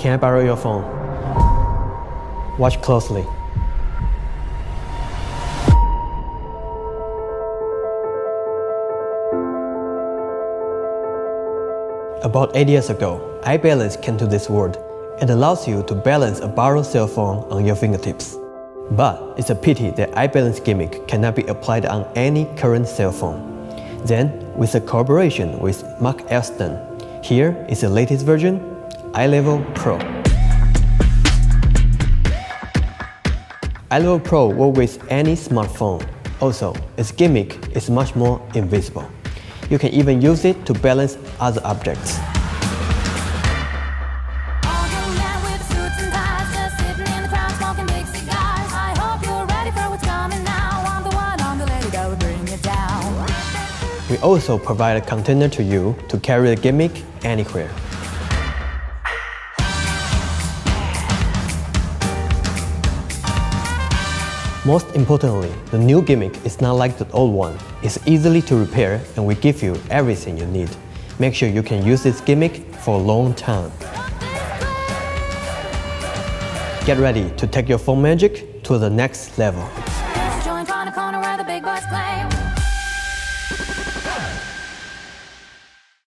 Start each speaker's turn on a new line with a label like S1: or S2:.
S1: Can I borrow your phone? Watch closely. About 8 years ago, iBalance came to this world. It allows you to balance a borrowed cell phone on your fingertips. But it's a pity that iBalance gimmick cannot be applied on any current cell phone. Then, with a collaboration with Elsdon, here is the latest version, iLevel Pro. iLevel Pro works with any smartphone. Also, its gimmick is much more invisible. You can even use it to balance other objects. We also provide a container to you to carry the gimmick anywhere. Most importantly, the new gimmick is not like the old one. It's easily to repair and we give you everything you need. Make sure you can use this gimmick for a long time. Get ready to take your phone magic to the next level.